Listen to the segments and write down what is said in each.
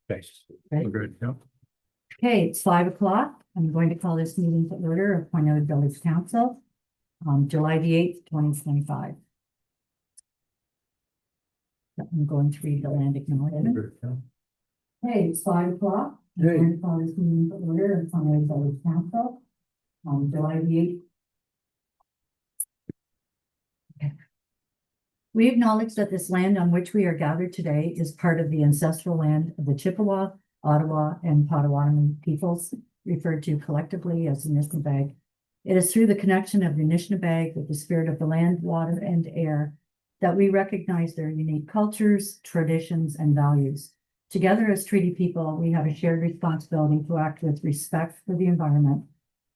Thanks. Right. We're good, yeah. Okay, it's 5 o'clock. I'm going to call this meeting to order of Point Village Council on July the 8th, 2025. I'm going to read the land acknowledgement. Hey, it's 5 o'clock. I'm Hey. going to call this meeting to order of Point Village Council on July the 8th. Okay. We acknowledge that this land on which we are gathered today is part of the ancestral land of the Chippewa, Ottawa, and Potawatomi peoples, referred to collectively as the Anishinaabe. It is through the connection of the Anishinaabe with the spirit of the land, water, and air that we recognize their unique cultures, traditions, and values. Together as treaty people, we have a shared responsibility to act with respect for the environment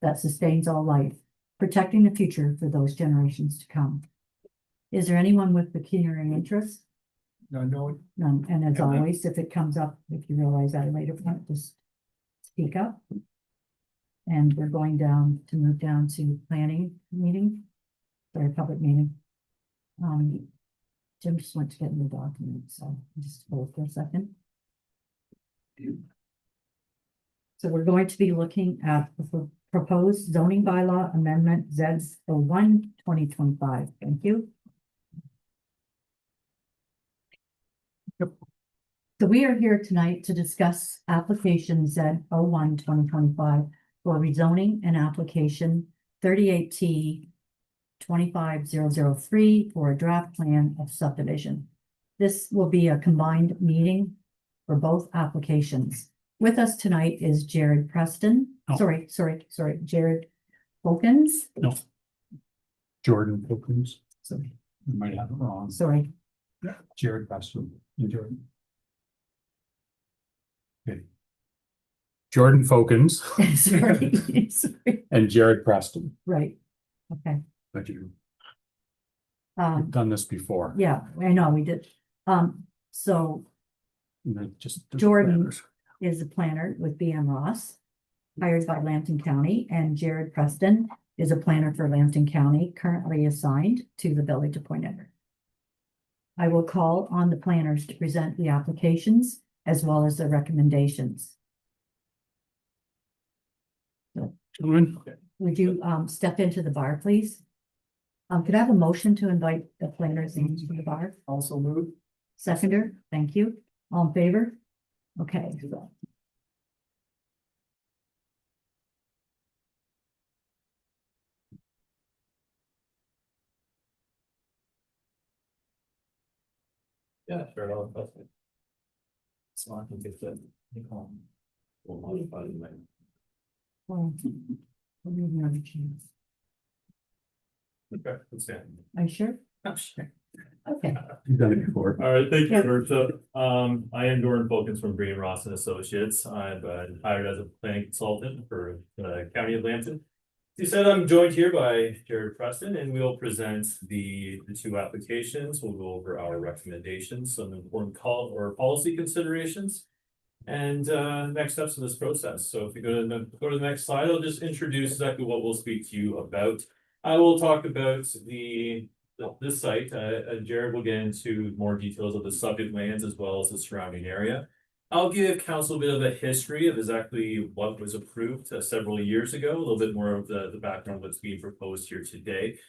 that sustains all life, protecting the future for those generations to come. Is there anyone with pecuniary interest? No. None. And as Yeah. always, if it comes up, if you realize at a later point, just speak up. And we're going move down to planning meeting, or public meeting. Jim just went to get in the document, so just hold for a second. So we're going to be looking at the proposed zoning bylaw amendment Z01 2025. Thank you. So we are here tonight to discuss application Z01 2025 for rezoning and application 38T 25003 for a draft plan of subdivision. This will be a combined meeting for both applications. With us tonight is Jared Preston. No. Sorry, Jared Wilkins. No. Jordan Wilkins. Sorry. You might have it wrong. Sorry. Jared Preston. You Jordan. Okay. Jordan Folkens Sorry. and Jared Preston. Right. Okay. But you've Um, done this before. yeah, I know we did. So And then just Jordan is a planner with BM Ross, hired by Lambton County, and Jared Preston is a planner for Lambton County, currently assigned to the Village of Point Edward. I will call on the planners to present the applications as well as the recommendations. Gentlemen. Would you step into the bar, please? Could I have a motion to invite the planners into the bar? Also move. Seconder, thank you. All in favor? Okay. Yeah, sure. So I can get that. We'll modify the name. Well, we'll leave you on the chance. Okay, that's it. Are you sure? Oh, sure. Okay. You've done it before. All right, thank you, Yeah. Bertha. I am Doran Folkens from Green Ross and Associates. I've been hired as a planning consultant for the County of Lambton. As you said, I'm joined here by Jared Preston, and we'll present the two applications. We'll go over our recommendations, some important call or policy considerations, and next steps in this process. So if you go to the next slide, I'll just introduce exactly what we'll speak to you about. I will talk about this site. Jared will get into more details of the subject lands as well as the surrounding area. I'll give council a bit of a history of exactly what was approved several years ago, a little bit more of the background of what's being proposed here today,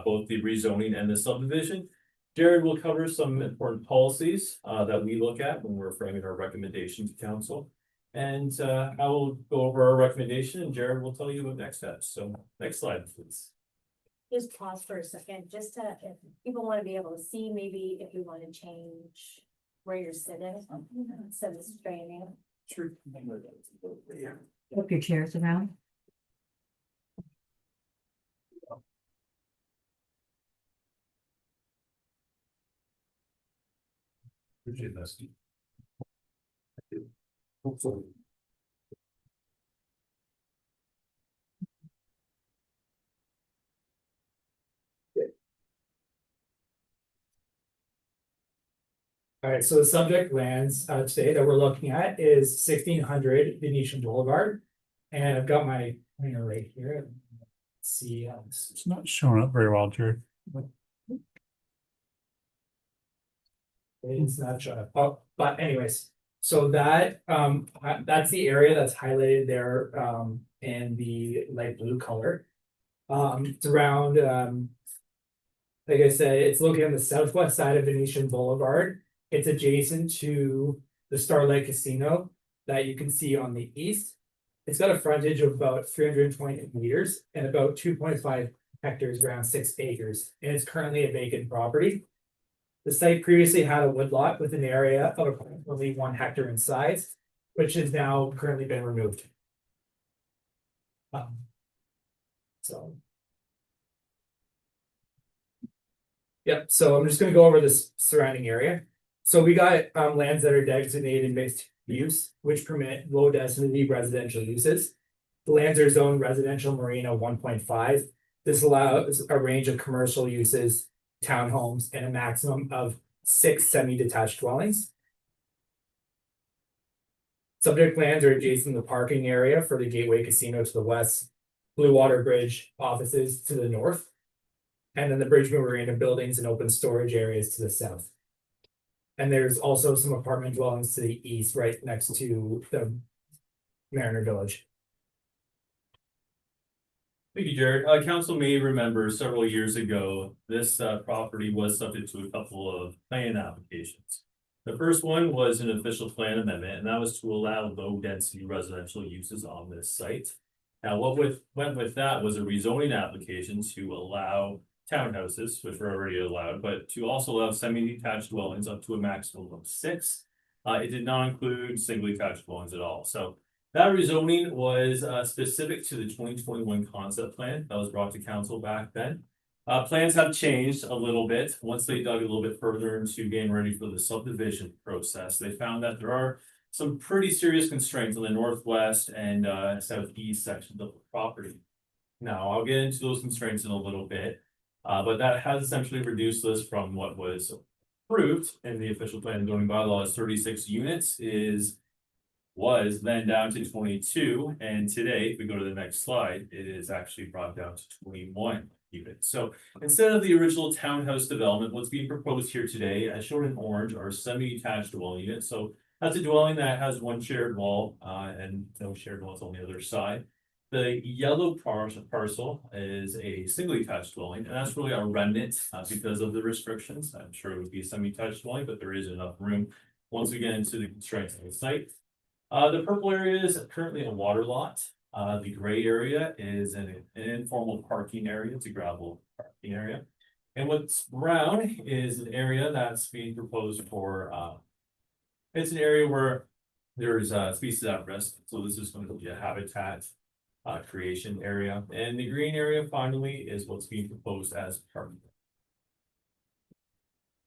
both the rezoning and the subdivision. Jared will cover some important policies that we look at when we're framing our recommendation to council. And I will go over our recommendation and Jared will tell you about next steps. So next slide, please. Just pause for a second, just to, if people want to be able to see, maybe if you want to change where you're sitting, instead of straining. Sure. Flip your chairs around. Appreciate that. Hopefully. All right, so the subject lands today that we're looking at is 1600 Venetian Boulevard. And I've got my pointer right here. Let's see. It's not showing up very well, Jared. It's not showing up. Oh, but anyways, So that's the area that's highlighted there, in the light blue color. It's around, like I said, it's located on the southwest side of Venetian Boulevard. It's adjacent to the Starlight Casino that you can see on the east. It's got a frontage of about 320 meters and about 2.5 hectares, around 6 acres, and it's currently a vacant property. The site previously had a woodlot with an area of approximately 1 hectare in size, which has now currently been removed. So. Yep, so I'm just gonna go over this surrounding area. So we got lands that are designated mixed use, which permit low density residential uses. The lands are zoned residential marina 1.5. This allows a range of commercial uses, townhomes, and a maximum of 6 semi-detached dwellings. Subject lands are adjacent to the parking area for the Gateway Casino to the west, Blue Water Bridge offices to the north, and then the Bridgman Marina buildings and open storage areas to the south. And there's also some apartment dwellings to the east, right next to the Mariner Village. Thank you, Jared. Council may remember several years ago, this property was subject to a couple of plan applications. The first one was an official plan amendment, and that was to allow low density residential uses on this site. Now, what went with that was a rezoning application to allow townhouses, which were already allowed, but to also allow semi-detached dwellings up to a maximum of 6. It did not include single detached dwellings at all. So that rezoning was specific to the 2021 concept plan that was brought to council back then. Plans have changed a little bit. Once they dug a little bit further into getting ready for the subdivision process, they found that there are some pretty serious constraints on the northwest and southeast sections of the property. Now, I'll get into those constraints in a little bit, but that has essentially reduced this from what was approved in the official plan and zoning bylaws, 36 units was then down to 22, and today, if we go to the next slide, it is actually brought down to 21 units. So instead of the original townhouse development, what's being proposed here today, as shown in orange, are semi-detached dwelling units. So that's a dwelling that has one shared wall and no shared walls on the other side. The yellow parcel is a single detached dwelling, and that's really a remnant because of the restrictions. I'm sure it would be a semi-detached dwelling, but there is enough room once we get into the constraints of the site. The purple area is currently a water lot. The gray area is an informal parking area. It's a gravel parking area. And what's brown is an area that's being proposed for, it's an area where there's species at risk. So this is going to be a habitat creation area. And the green area finally is what's being proposed as parking.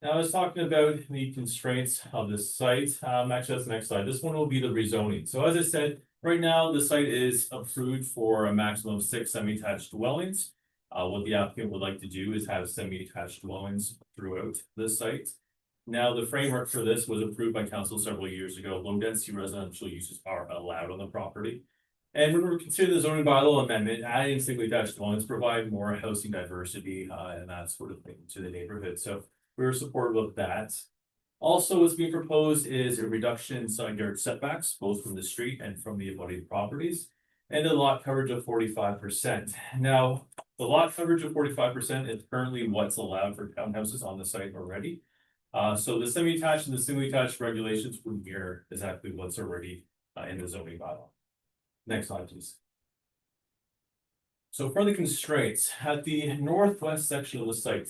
Now, I was talking about the constraints of the site. Actually, that's the next slide. This one will be the rezoning. So as I said, right now, the site is approved for a maximum of 6 semi-detached dwellings. What the applicant would like to do is have semi-detached dwellings throughout the site. Now, the framework for this was approved by council several years ago. Low density residential uses are allowed on the property. And when we're considering the zoning bylaw amendment, adding single detached dwellings provide more housing diversity and that sort of thing to the neighborhood. So we're supportive of that. Also, what's being proposed is a reduction in side yard setbacks, both from the street and from the abutting properties, and a lot coverage of 45%. Now, the lot coverage of 45% is currently what's allowed for townhouses on the site already. So the semi-detached and the single-detached regulations would mirror exactly what's already in the zoning bylaw. Next slide, please. So for the constraints, at the northwest section of the site,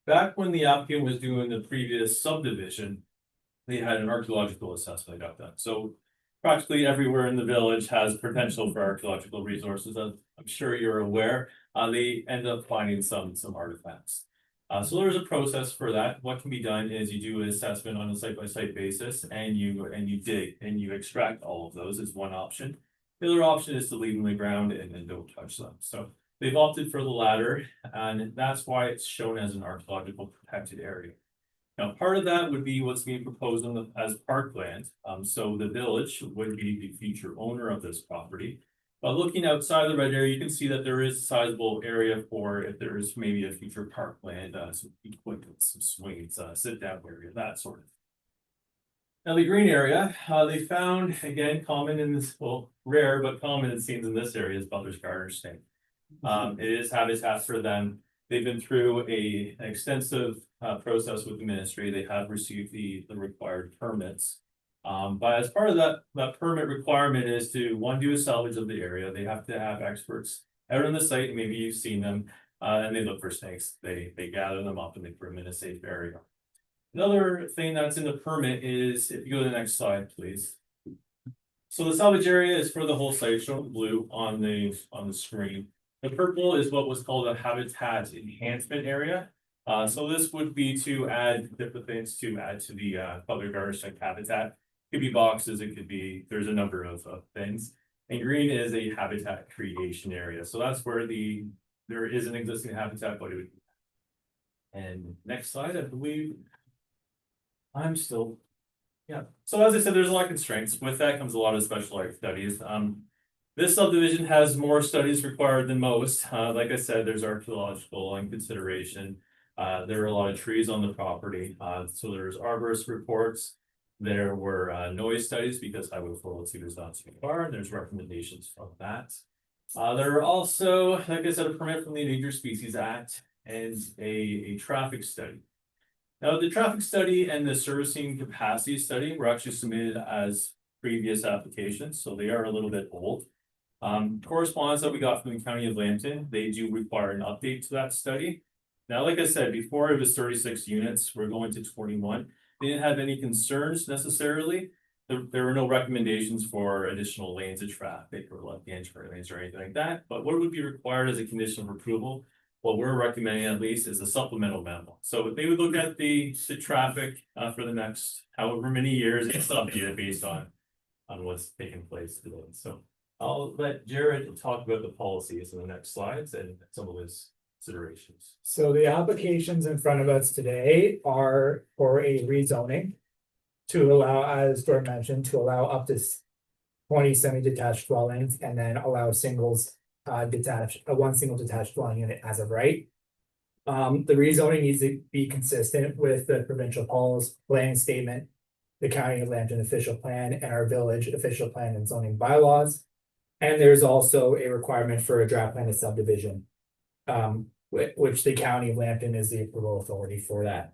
back when the applicant was doing the previous subdivision, they had an archaeological assessment got done. So practically everywhere in the village has potential for archaeological resources. I'm sure you're aware. They end up finding some artifacts. So there's a process for that. What can be done is you do an assessment on a site-by-site basis, and you dig and you extract all of those is one option. The other option is to leave them in the ground and then don't touch them. So they've opted for the latter, and that's why it's shown as an archaeological protected area. Now, part of that would be what's being proposed as parkland. So the village would be the future owner of this property. But looking outside the red area, you can see that there is a sizable area for if there's maybe a future parkland, some equipment, some swings, sit down area, that sort of thing. Now the green area, they found, again, common in this, well, rare, but common it seems in this area is Butler's garter snake. It is habitat for them. They've been through an extensive process with the ministry. They have received the required permits. But as part of that permit requirement is to, one, do a salvage of the area. They have to have experts out on the site, maybe you've seen them, and they look for snakes. They gather them up and they put them in a safe area. Another thing that's in the permit is, if you go to the next slide, please. So the salvage area is for the whole site, shown in blue on the screen. The purple is what was called a habitat enhancement area. So this would be to add different things to add to the Butler garter snake habitat. It could be boxes, it could be, there's a number of things. And green is a habitat creation area. So that's where there is an existing habitat, but it would. And next slide, I believe. I'm still. Yeah, so as I said, there's a lot of constraints. With that comes a lot of specialized studies. This subdivision has more studies required than most. Like I said, there's archaeological and consideration. There are a lot of trees on the property. So there's arborist reports. There were noise studies because Highway 402 is not too far, and there's recommendations from that. There are also, like I said, a permit from the Endangered Species Act and a traffic study. Now, the traffic study and the servicing capacity study were actually submitted as previous applications, so they are a little bit old. Correspondence that we got from the County of Lambton, they do require an update to that study. Now, like I said, before it was 36 units, we're going to 21. They didn't have any concerns necessarily. There were no recommendations for additional lanes of traffic or left entry lanes or anything like that. But what would be required as a condition of approval? What we're recommending at least is a supplemental memo. So they would look at the traffic for the next however many years, it's updated based on what's taking place today. So I'll let Jared talk about the policies in the next slides and some of his considerations. So the applications in front of us today are for a rezoning. To allow, as Dor mentioned, to allow up to 20 semi-detached dwellings and then allow singles one single detached dwelling unit as of right. The rezoning needs to be consistent with the provincial planning statement, the County of Lambton official plan, and our village official plan and zoning bylaws. And there's also a requirement for a draft plan of subdivision, which the County of Lambton is the approval authority for that.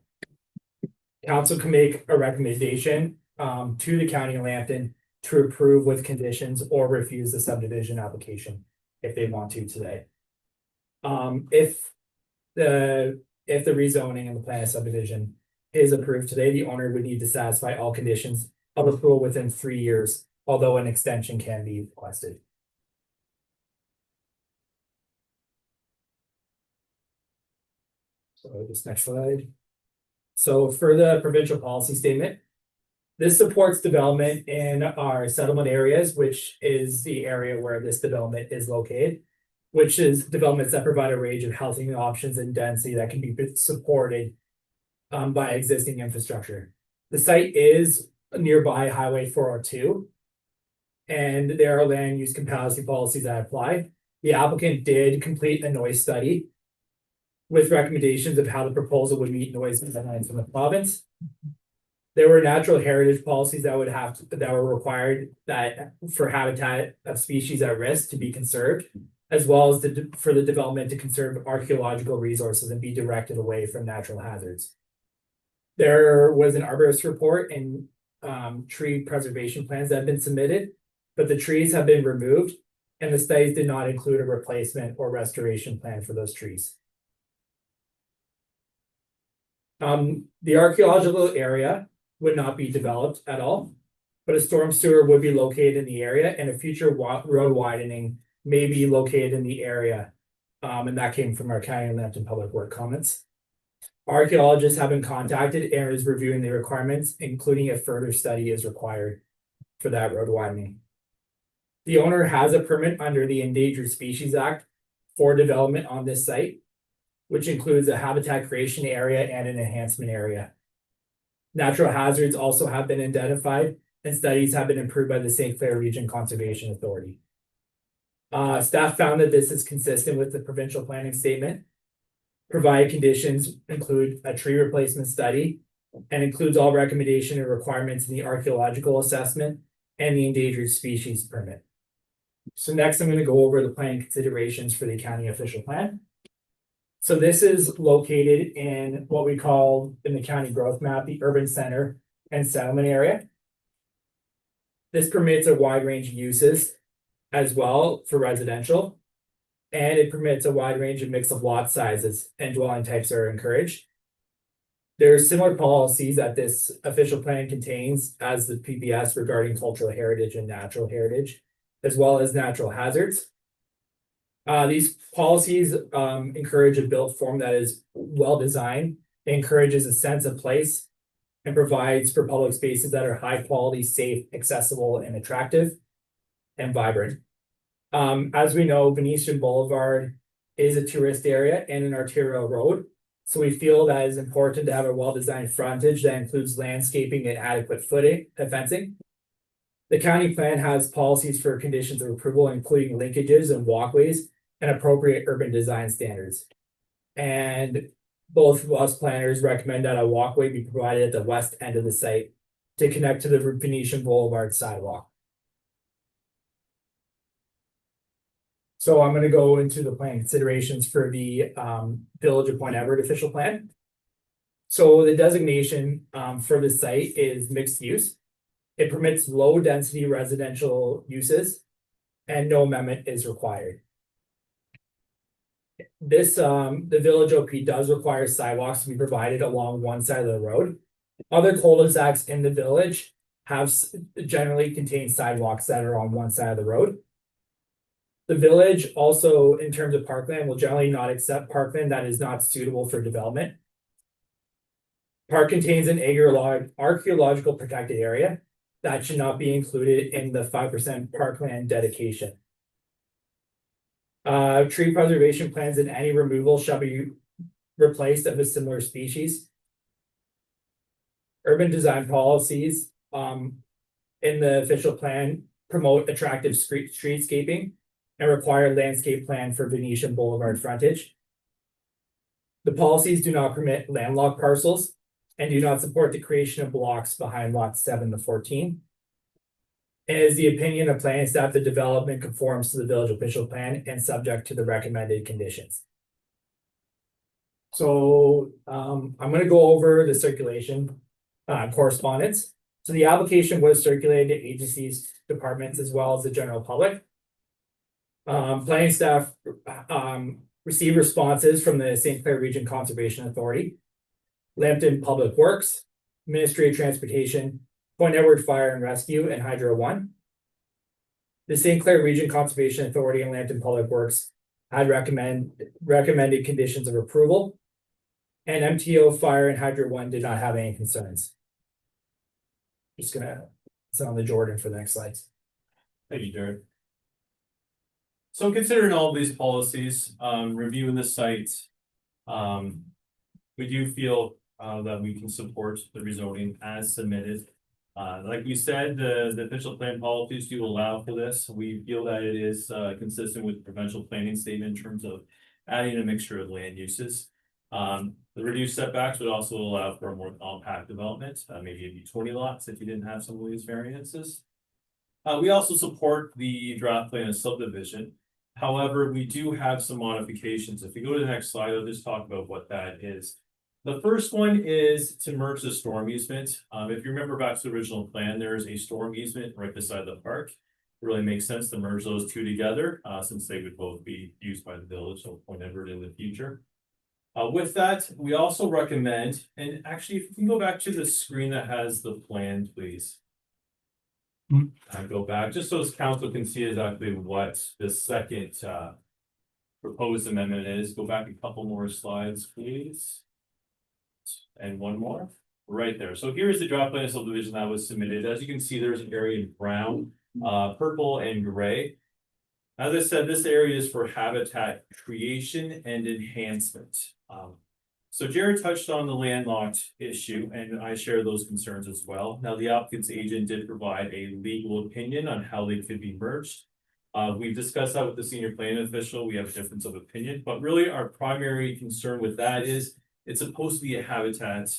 Council can make a recommendation to the County of Lambton to approve with conditions or refuse the subdivision application if they want to today. If the rezoning and the plan of subdivision is approved today, the owner would need to satisfy all conditions of approval within 3 years, although an extension can be requested. So this next slide. So for the provincial policy statement, this supports development in our settlement areas, which is the area where this development is located, which is developments that provide a range of housing options and density that can be supported by existing infrastructure. The site is nearby Highway 402, and there are land use capacity policies that apply. The applicant did complete a noise study with recommendations of how the proposal would meet noise guidelines from the province. There were natural heritage policies that were required that for habitat of species at risk to be conserved, as well as for the development to conserve archaeological resources and be directed away from natural hazards. There was an arborist report and tree preservation plans that have been submitted, but the trees have been removed and the studies did not include a replacement or restoration plan for those trees. The archaeological area would not be developed at all, but a storm sewer would be located in the area and a future road widening may be located in the area. And that came from our County of Lambton Public Works comments. Archaeologists have been contacted and is reviewing the requirements, including a further study is required for that road widening. The owner has a permit under the Endangered Species Act for development on this site, which includes a habitat creation area and an enhancement area. Natural hazards also have been identified and studies have been approved by the St. Clair Region Conservation Authority. Staff found that this is consistent with the provincial planning statement. Provided conditions include a tree replacement study and includes all recommendation and requirements in the archaeological assessment and the endangered species permit. So next, I'm gonna go over the plan considerations for the county official plan. So this is located in what we call in the county growth map, the urban center and settlement area. This permits a wide range of uses as well for residential. And it permits a wide range of mix of lot sizes and dwelling types are encouraged. There are similar policies that this official plan contains as the PPS regarding cultural heritage and natural heritage, as well as natural hazards. These policies encourage a built form that is well designed, encourages a sense of place, and provides for public spaces that are high quality, safe, accessible, and attractive, and vibrant. As we know, Venetian Boulevard is a tourist area and an arterial road. So we feel that it's important to have a well-designed frontage that includes landscaping and adequate footing and fencing. The county plan has policies for conditions of approval, including linkages and walkways and appropriate urban design standards. And both of us planners recommend that a walkway be provided at the west end of the site to connect to the Venetian Boulevard sidewalk. So I'm gonna go into the plan considerations for the Village of Point Everett official plan. So the designation for the site is mixed use. It permits low density residential uses and no amendment is required. This the village OP does require sidewalks to be provided along one side of the road. Other cul-de-sacs in the village have generally contain sidewalks that are on one side of the road. The village also, in terms of parkland, will generally not accept parkland that is not suitable for development. Park contains an archaeological protected area that should not be included in the 5% parkland dedication. Tree preservation plans and any removal shall be replaced of a similar species. Urban design policies in the official plan promote attractive streetscaping and require landscape plan for Venetian Boulevard frontage. The policies do not permit landlocked parcels and do not support the creation of blocks behind lots 7 to 14. It is the opinion of planning staff that development conforms to the village official plan and subject to the recommended conditions. So I'm gonna go over the circulation correspondence. So the application was circulated to agencies, departments, as well as the general public. Planning staff received responses from the St. Clair Region Conservation Authority, Lambton Public Works, Ministry of Transportation, Point Edward Fire and Rescue, and Hydro One. The St. Clair Region Conservation Authority and Lambton Public Works had recommended conditions of approval, and MTO Fire and Hydro One did not have any concerns. Just gonna send on the Jordan for the next slides. Thank you, Jared. So considering all of these policies, reviewing the site, we do feel that we can support the rezoning as submitted. Like we said, the official plan policies do allow for this. We feel that it is consistent with the provincial planning statement in terms of adding a mixture of land uses. The reduced setbacks would also allow for a more compact development, maybe it'd be 20 lots if you didn't have some of these variances. We also support the draft plan of subdivision. However, we do have some modifications. If you go to the next slide, I'll just talk about what that is. The first one is to merge the storm easement. If you remember back to the original plan, there is a storm easement right beside the park. It really makes sense to merge those two together, since they would both be used by the village of Point Edward in the future. With that, we also recommend, and actually, if you can go back to the screen that has the plan, please. Go back, just so as council can see exactly what the second proposed amendment is. Go back a couple more slides, please. And one more, right there. So here's the draft plan of subdivision that was submitted. As you can see, there's an area in brown, purple, and gray. As I said, this area is for habitat creation and enhancement. So Jared touched on the landlocked issue, and I share those concerns as well. Now, the applicant's agent did provide a legal opinion on how they could be merged. We've discussed that with the senior planning official. We have a difference of opinion, but really our primary concern with that is it's supposed to be a habitat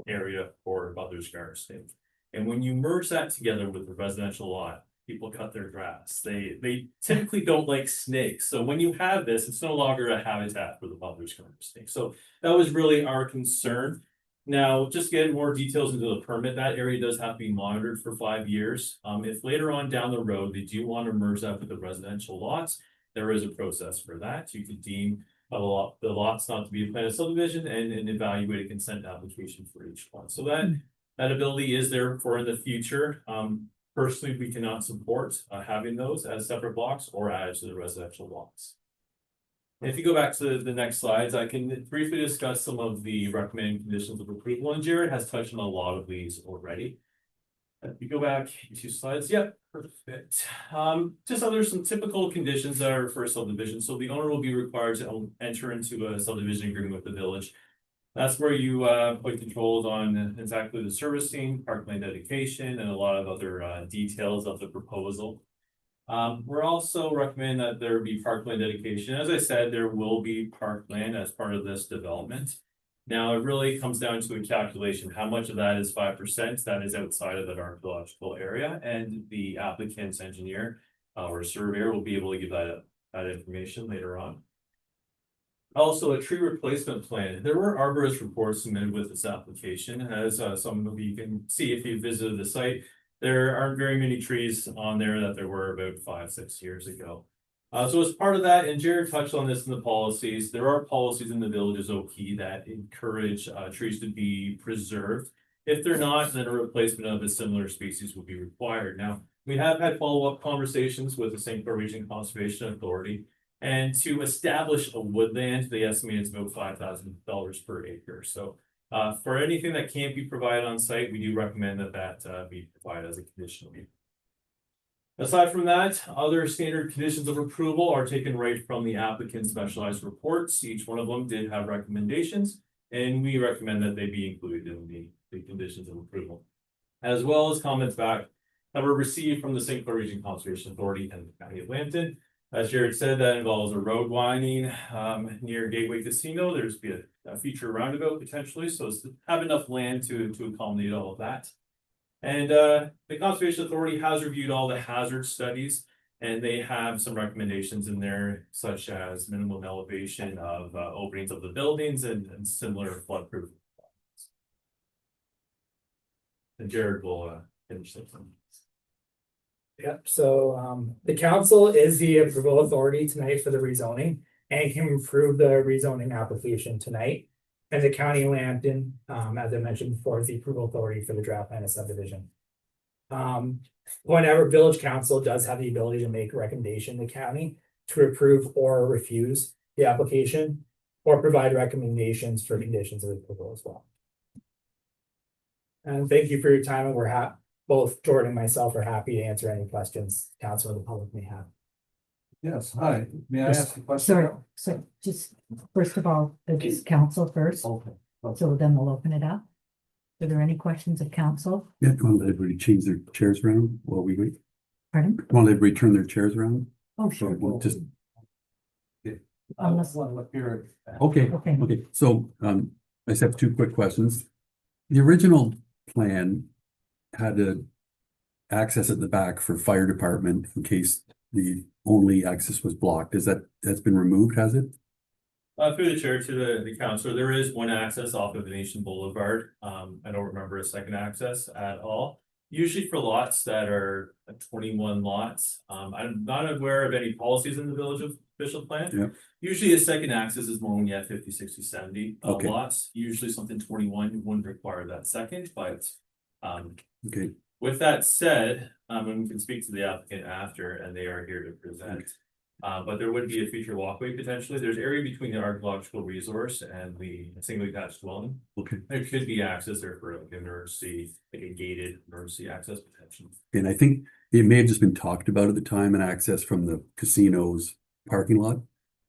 area for Butler's Garden. And when you merge that together with the residential lot, people cut their grass. They typically don't like snakes. So when you have this, it's no longer a habitat for the Butler's Garden snake. So that was really our concern. Now, just getting more details into the permit, that area does have to be monitored for 5 years. If later on down the road, they do want to merge that with the residential lots, there is a process for that. You could deem the lots not to be a planned subdivision and evaluate a consent application for each one. So that ability is there for in the future. Personally, we cannot support having those as separate blocks or added to the residential blocks. If you go back to the next slides, I can briefly discuss some of the recommended conditions of approval, and Jared has touched on a lot of these already. If you go back 2 slides, yep, perfect. Just there's some typical conditions that are for a subdivision. So the owner will be required to enter into a subdivision agreement with the village. That's where you put controls on exactly the servicing, parkland dedication, and a lot of other details of the proposal. We're also recommending that there be parkland dedication. As I said, there will be parkland as part of this development. Now, it really comes down to a calculation. How much of that is 5%? That is outside of that archaeological area, and the applicant's engineer or surveyor will be able to give that information later on. Also, a tree replacement plan. There were arborist reports submitted with this application. As some of you can see if you visited the site, there aren't very many trees on there that there were about 5-6 years ago. So as part of that, and Jared touched on this in the policies, there are policies in the Villages OP that encourage trees to be preserved. If they're not, then a replacement of a similar species will be required. Now, we have had follow-up conversations with the St. Clair Region Conservation Authority, and to establish a woodland, they estimate it's about $5,000 per acre. So for anything that can't be provided on site, we do recommend that be provided as a conditional use. Aside from that, other standard conditions of approval are taken right from the applicant's specialized reports. Each one of them did have recommendations, and we recommend that they be included in the conditions of approval, as well as comments back that were received from the St. Clair Region Conservation Authority and the County of Lambton. As Jared said, that involves a road winding near Gateway Casino. There's be a future roundabout potentially, so it's to have enough land to accommodate all of that. And the Conservation Authority has reviewed all the hazard studies, and they have some recommendations in there, such as minimum elevation of openings of the buildings and similar floodproof. And Jared will finish this one. Yep, so the council is the approval authority tonight for the rezoning and can approve the rezoning application tonight. And the county of Lambton, as I mentioned before, is the approval authority for the draft plan of subdivision. Whenever village council does have the ability to make a recommendation to county to approve or refuse the application or provide recommendations for conditions of approval as well. And thank you for your time, and we're both Jordan and myself are happy to answer any questions council or the public may have. Yes, hi, may I ask a question? Sorry, so just first of all, it's council first, Okay. so then we'll open it up. Are there any questions of council? Yeah, want to let everybody change their chairs around while we wait? Pardon? Want to let everybody turn their chairs around? Oh, Or sure. we'll just, I just want to look here. okay, Okay. okay, so I just have 2 quick questions. The original plan had to access at the back for fire department in case the only access was blocked. That's been removed, has it? Through the chair to the councilor, there is one access off of Venetian Boulevard. I don't remember a second access at all. Usually for lots that are 21 lots. I'm not aware of any policies in the village official plan. Yeah. Usually a second access is more when you have 50, 60, 70 Okay. lots. Usually something 21 wouldn't require that second, but Okay, with that said, and we can speak to the applicant after, and they are here to present. But there would be a future walkway potentially. There's area between the archaeological resource and the single attached dwelling. okay. There could be access there for like emergency, like a gated emergency access potential. And I think it may have just been talked about at the time, and access from the casino's parking lot,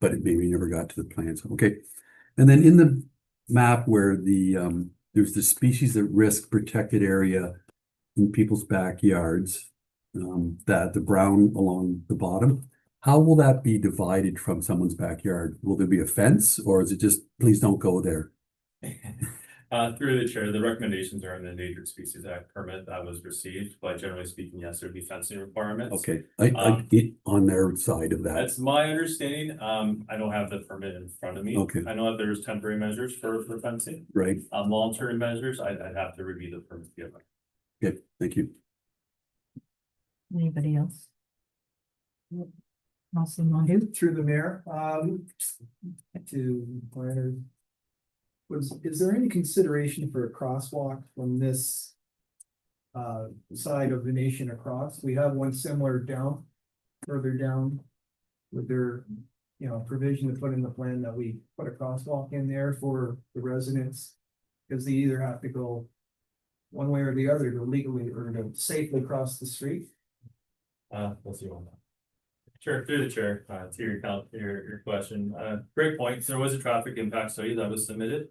but it maybe never got to the plans. Okay. And then in the map where there's the species at risk protected area in people's backyards, that the brown along the bottom, how will that be divided from someone's backyard? Will there be a fence, or is it just, please don't go there? Through the chair, the recommendations are in the Endangered Species Act permit that was received, but generally speaking, yes, there'd be fencing requirements. Okay, on their side of that, That's my understanding. I don't have the permit in front of me. Okay. I know that there's temporary measures for fencing. right? Long-term measures, I'd have to review the permit. Yeah. Okay, thank you. Anybody else? Councilor Londu? Through the mayor, to planner. Is there any consideration for a crosswalk from this? Side of the nation across? We have one similar down, further down. With their, provision to put in the plan that we put a crosswalk in there for the residents. Cause they either have to go. One way or the other to legally or to safely cross the street. Let's see one. Sure, through the chair, to your question, great point. There was a traffic impact study that was submitted.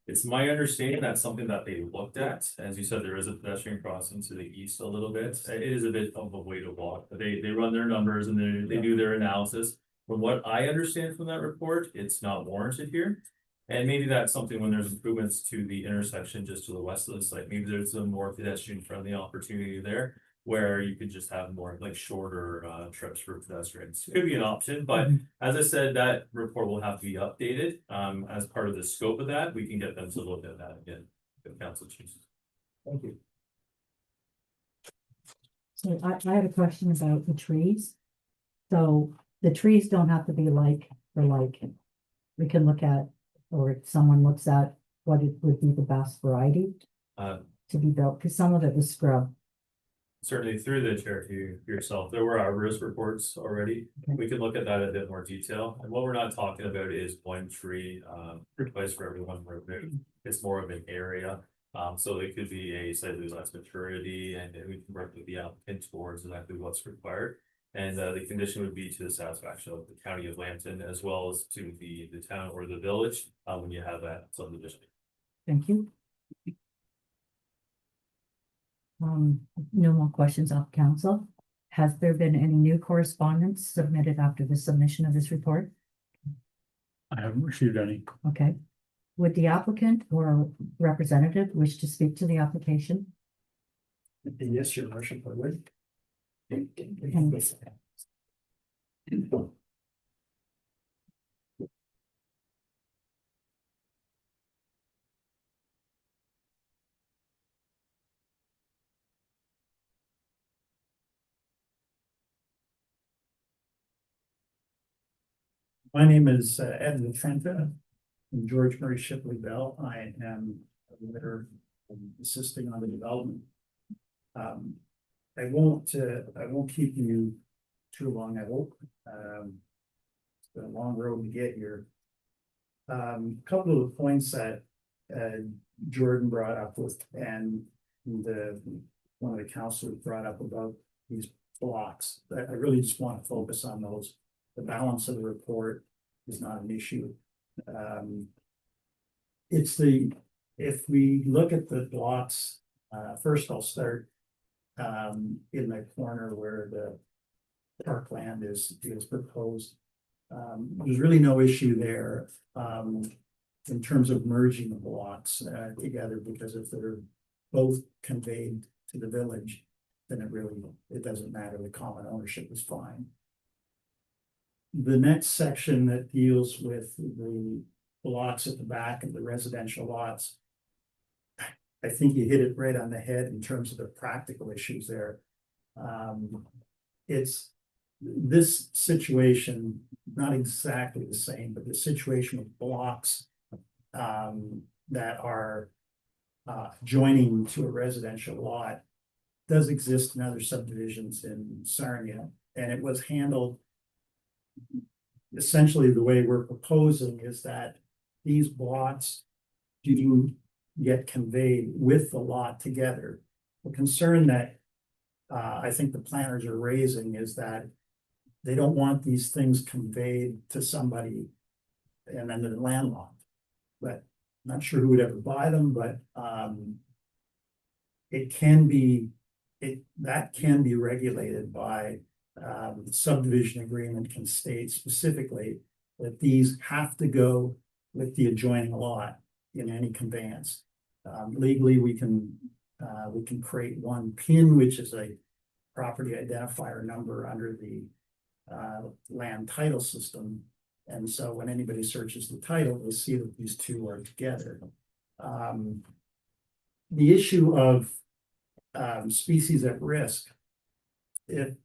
It's my understanding that's something that they looked at. As you said, there is a pedestrian crossing to the east a little bit. It is a bit of a way to walk, but they run their numbers and they do their analysis. From what I understand from that report, it's not warranted here. And maybe that's something when there's improvements to the intersection just to the west of the site, maybe there's a more pedestrian friendly opportunity there. Where you could just have more like shorter trips for pedestrians. Could be an option, but as I said, that report will have to be updated. As part of the scope of that, we can get them to look at that again, if council chooses. Thank you. So I had a question about the trees. So the trees don't have to be like for like. We can look at, or if someone looks at what it would be the best variety to be built, because some of it was scrub. Certainly through the chair to yourself, there were arborist reports already. Okay. We can look at that in a bit more detail. And what we're not talking about is one tree replaced for everyone removed. It's more of an area. So it could be a slightly less maturity and we can work with the applicant towards exactly what's required. And the condition would be to the satisfaction of the county of Lambton as well as to the town or the village when you have that subdivision. Thank you. No more questions off council. Has there been any new correspondence submitted after the submission of this report? I haven't received any. Okay. Would the applicant or representative wish to speak to the application? Yes, your worship, I would. My name is Edwin Trenta. I'm George Murray Shipley Bell. I am a emitter assisting on the development. I won't keep you too long, I hope. It's been a long road to get here. Couple of the points that Jordan brought up with and one of the councilors brought up about these blocks. I really just want to focus on those. The balance of the report is not an issue. If we look at the blocks, first I'll start in the corner where the parkland is proposed. There's really no issue there in terms of merging the blocks together, because if they're both conveyed to the village, then it doesn't matter. The common ownership is fine. The next section that deals with the lots at the back of the residential lots, I think you hit it right on the head in terms of the practical issues there. It's this situation, not exactly the same, but the situation with blocks that are joining to a residential lot does exist in other subdivisions in Sarnia, and it was handled essentially the way we're proposing is that these blocks do get conveyed with the lot together. The concern that I think the planners are raising is that they don't want these things conveyed to somebody and then they're landlocked. But I'm not sure who would ever buy them, but that can be regulated by subdivision agreement can state specifically that these have to go with the adjoining lot in any conveyance. Legally, we can create one PIN, which is a property identifier number under the land title system. And so when anybody searches the title, they'll see that these two are together. The issue of species at risk, maybe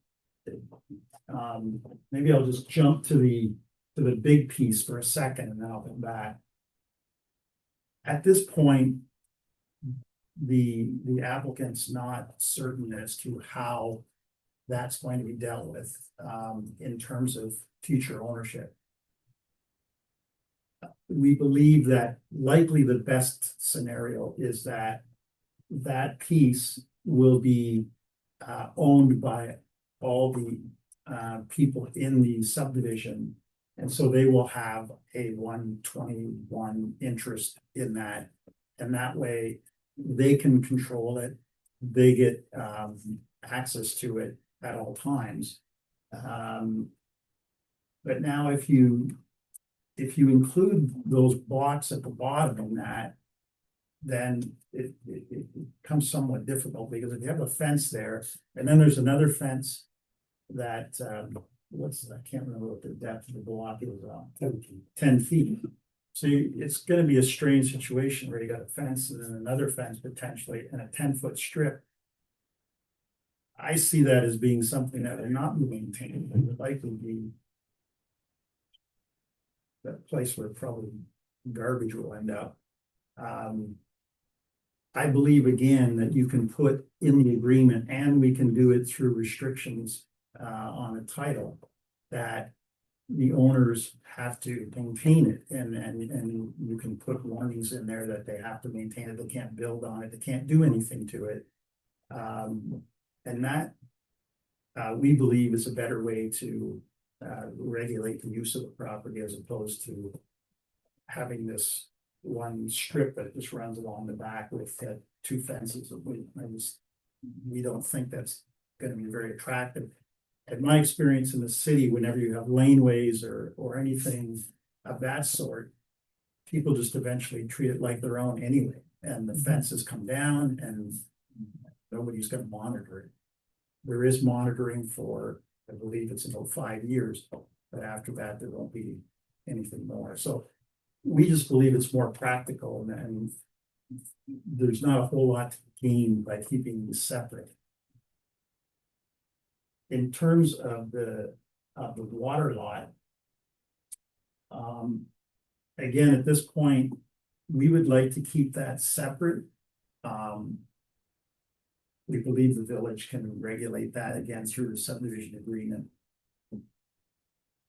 I'll just jump to the big piece for a second and then I'll come back. At this point, the applicant's not certain as to how that's going to be dealt with in terms of future ownership. We believe that likely the best scenario is that that piece will be owned by all the people in the subdivision. And so they will have a 1/21 interest in that. And that way they can control it. They get access to it at all times. But now if you include those blocks at the bottom in that, then it becomes somewhat difficult, because if you have a fence there, and then there's another fence that, I can't remember what the depth of the block is, 10 feet. So it's gonna be a strange situation where you got a fence and then another fence potentially and a 10-foot strip. I see that as being something that will not be maintained, and would likely be that place where probably garbage will end up. I believe again that you can put in the agreement, and we can do it through restrictions on the title, that the owners have to maintain it, and you can put warnings in there that they have to maintain it, they can't build on it, they can't do anything to it. And that we believe is a better way to regulate the use of the property, as opposed to having this one strip that just runs along the back with two fences. We don't think that's going to be very attractive. In my experience in the city, whenever you have laneways or anything of that sort, people just eventually treat it like their own anyway, and the fences come down and nobody's going to monitor it. There is monitoring for, I believe it's about 5 years, but after that, there won't be anything more. So we just believe it's more practical, and there's not a whole lot to gain by keeping these separate. In terms of the water lot, again, at this point, we would like to keep that separate. We believe the village can regulate that again through the subdivision agreement.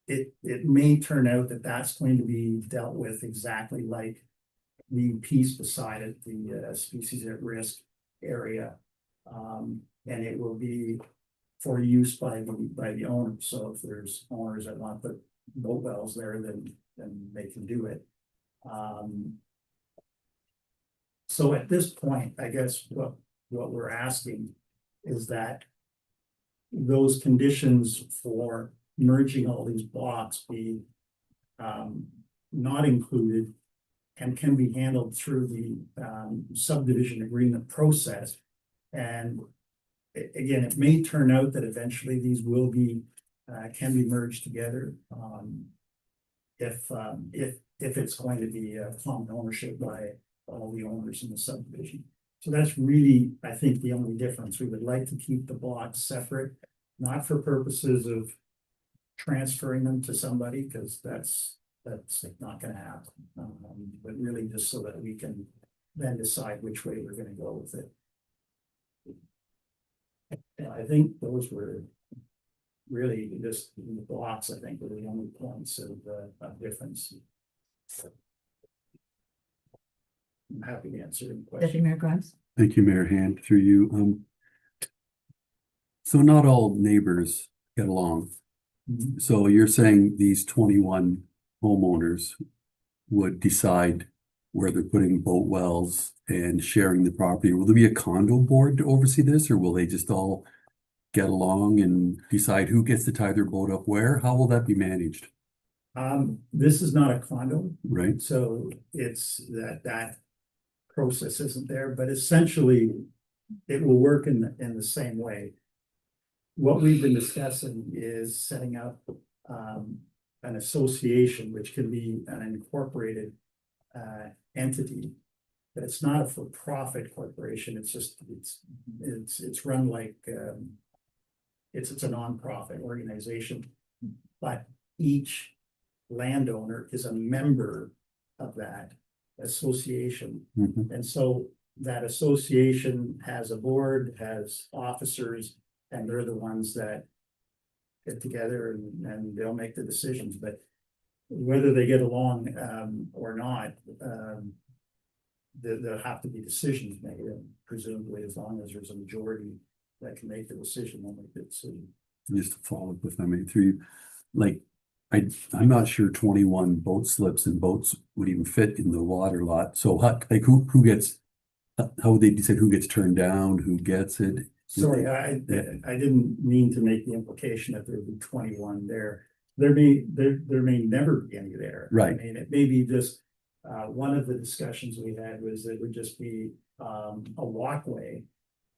It may turn out that that's going to be dealt with exactly like the piece beside it, the species at risk area. And it will be for use by the owner. So if there's owners that want to put boat wells there, then they can do it. So at this point, I guess what we're asking is that those conditions for merging all these blocks be not included, and can be handled through the subdivision agreement process. And again, it may turn out that eventually these will be can be merged together if it's going to be common ownership by all the owners in the subdivision. So that's really, I think, the only difference. We would like to keep the blocks separate, not for purposes of transferring them to somebody, because that's not going to happen, but really just so that we can then decide which way we're going to go with it. And I think those were really just the blocks. I think were the only points of difference. I'm happy to answer any Deputy questions. Mayor Grimes? Thank you, Mayor Hand, through you. So not all neighbors get along. Mhm. So you're saying these 21 homeowners would decide where they're putting boat wells and sharing the property? Will there be a condo board to oversee this, or will they just all get along and decide who gets to tie their boat up where? How will that be managed, This is not a condo, right? so it's that process isn't there, but essentially it will work in the same way. What we've been discussing is setting up an association, which can be an incorporated entity. But it's not a for-profit corporation, it's just, it's run like it's a nonprofit organization. But each landowner is a member of that association. Mhm. And so that association has a board, has officers, and they're the ones that get together and they'll make the decisions, but whether they get along or not, there'll have to be decisions made, and presumably as long as there's a majority that can make the decision, they'll make the decision. Just to follow up, if I may, through you, like, I'm not sure 21 boat slips and boats would even fit in the water lot. So like who gets, how would they decide who gets turned down, who gets it? Sorry, I didn't mean to make the implication that there'd be 21 there. There may never be any there. Right. I mean, it may be just, one of the discussions we had was it would just be, a walkway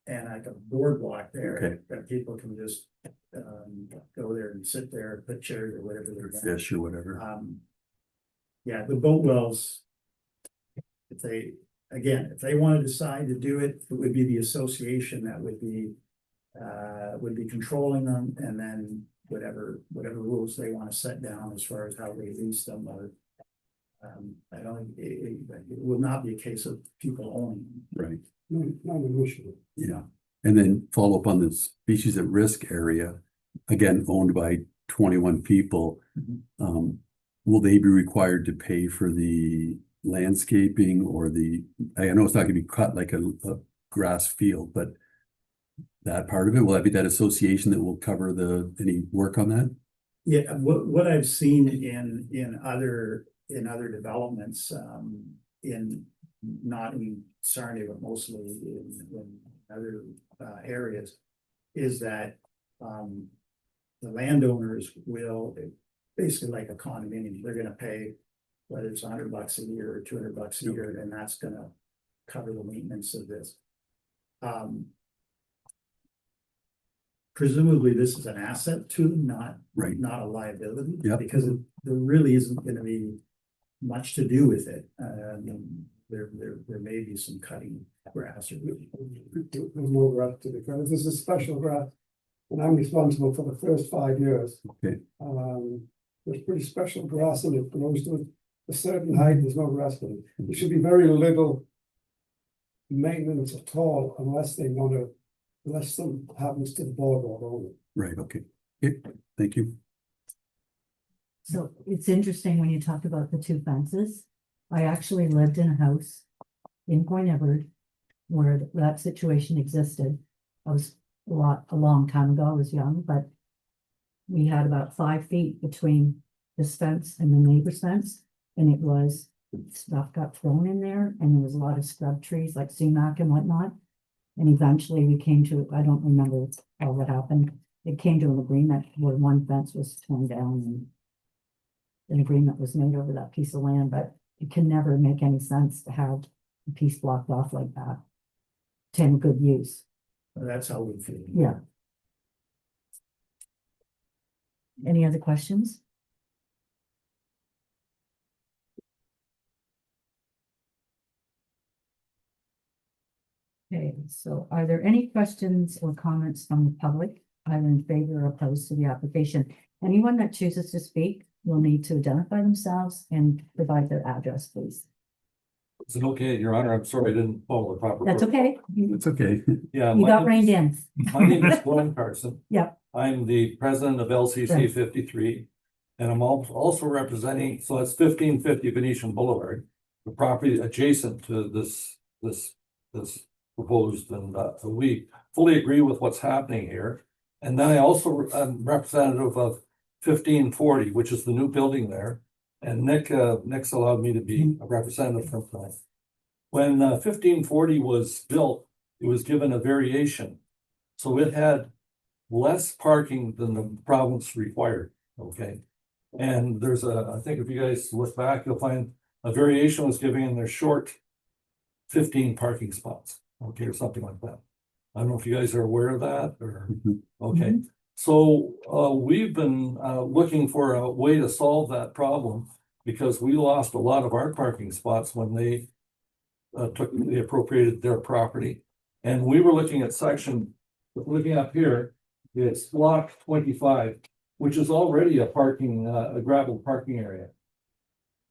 and like a boardwalk there. Okay. That people can just, go there and sit there, put chairs or whatever they're. doing. Fish or whatever. Yeah, the boat wells. If they want to decide to do it, it would be the association that would be controlling them, and then whatever rules they want to set down as far as how they lease them, or. I don't, it will not be a case of people owning them. Right. Not an issue. Yeah. And then follow up on the species at risk area, again, owned by 21 people. Mhm. Will they be required to pay for the landscaping or I know it's not gonna be cut like a grass field, but that part of it, will that be that association that will cover any work on that? Yeah, what I've seen in other developments, not in Sarnia, but mostly in other areas, is that the landowners will, basically like a condominium, they're gonna pay, whether it's $100 a year or $200 a year, and that's gonna cover the maintenance of this. Presumably this is an asset to them, Right. not a liability. Yep. Because there really isn't gonna be much to do with it. There may be some cutting grass or. There's no grass to be cut. This is a special grass. And I'm responsible for the first 5 years. Okay. There's pretty special grass and it grows to a certain height. There's no grass for it. There should be very little maintenance at all unless something happens to the boardwalk only. Right, okay. Okay, thank you. So it's interesting when you talk about the two fences. I actually lived in a house in Point Edward where that situation existed. I was a long time ago, I was young, but we had about 5 feet between this fence and the neighbor's fence. And it was, stuff got thrown in there and there was a lot of scrub trees like sumac and whatnot. And eventually we came to, I don't remember all what happened. It came to an agreement where one fence was torn down and an agreement was made over that piece of land, but it can never make any sense to have a piece blocked off like that. To any good use. That's how we feel. Yeah. Any other questions? Okay, so are there any questions or comments from the public, either in favor or opposed to the application? Anyone that chooses to speak will need to identify themselves and provide their address, please. Is it okay, Your Honor? I'm sorry I didn't follow the proper. That's okay. You It's okay. Yeah. got reined in. My name is Glenn Carson. Yep. I'm the president of LCC Right. 53. And I'm also representing, so it's 1550 Venetian Boulevard, the property adjacent to this proposed, and we fully agree with what's happening here. And then I also am representative of 1540, which is the new building there. And Nick's allowed me to be a representative from that. When 1540 was built, it was given a variation. So it had less parking than the province required, okay? And there's I think if you guys look back, you'll find a variation was given in their short 15 parking spots, okay, or something like that. I don't know if you guys are aware of that or, okay. So, we've been, looking for a way to solve that problem because we lost a lot of our parking spots when they they appropriated their property. And we were looking at looking up here, it's block 25, which is already a gravel parking area.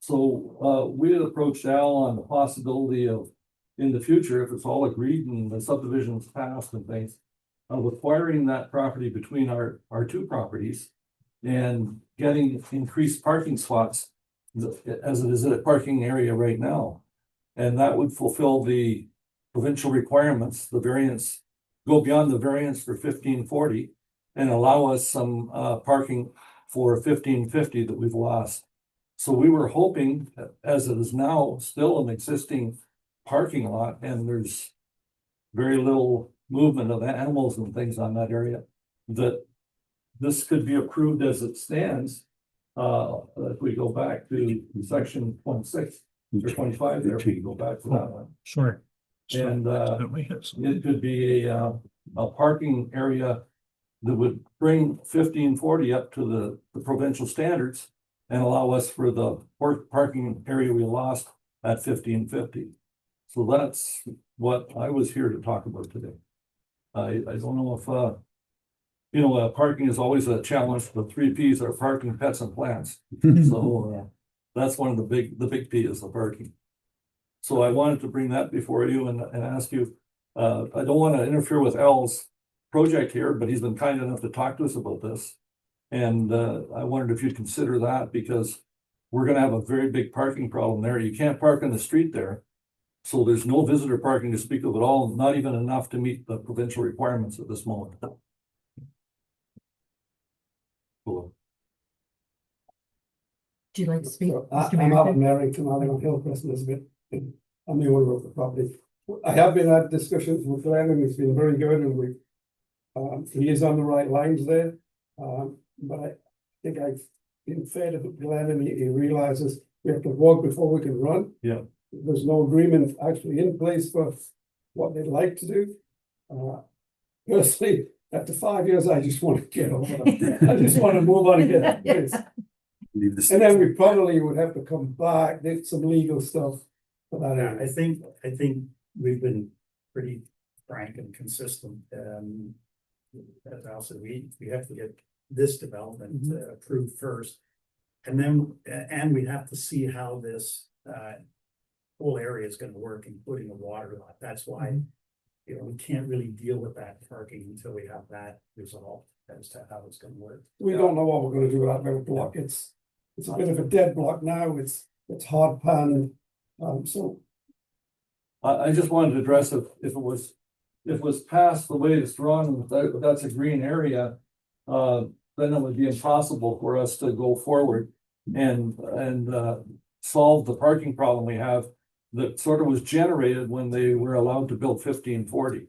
So, we had approached Al on the possibility of, in the future, if it's all agreed and the subdivision's passed and things, of acquiring that property between our two properties and getting increased parking spots as it is a parking area right now. And that would fulfill the provincial requirements, the variance, go beyond the variance for 1540 and allow us some parking for 1550 that we've lost. So we were hoping, as it is now still an existing parking lot and there's very little movement of animals and things on that area, that this could be approved as it stands. If we go back to section 26 or 25 there, we go back to that one. Sure. And it could be a parking area that would bring 1540 up to the provincial standards and allow us for the parking area we lost at 1550. So that's what I was here to talk about today. I don't know if, parking is always a challenge. The 3 Ps are parking, pets, and plants. So that's one of the big P is the parking. So I wanted to bring that before you and ask you, I don't want to interfere with Al's project here, but he's been kind enough to talk to us about this. And I wondered if you'd consider that because we're going to have a very big parking problem there. You can't park on the street there. So there's no visitor parking to speak of at all, not even enough to meet the provincial requirements at this moment. Cool. Do you like to speak? So, Mr. I'm up Merrick? in Merrington, I live on Hillcrest, Elizabeth. I'm the owner of the property. I have been at discussions with Glenn and it's been very good and we, he is on the right lines there. But I think I've been fair to Glenn and he realizes we have to walk before we can run. Yeah. There's no agreement actually in place for what they'd like to do. Personally, after 5 years, I just want to get over it. I just want to move on and get out of this. Leave this. And then we probably would have to come back, did some legal stuff for that Yeah, area. I think we've been pretty frank and consistent. As Al said, we have to get this development approved first. And then, and we have to see how this whole area is gonna work, including a water lot. That's why, we can't really deal with that parking until we have that resolved as to how it's gonna work. We don't know what we're gonna do with that little block. It's a bit of a dead block now. It's hard pan. So I just wanted to address if it was passed the way it's drawn, that's a green area. Then it would be impossible for us to go forward and solve the parking problem we have that sort of was generated when they were allowed to build 1540.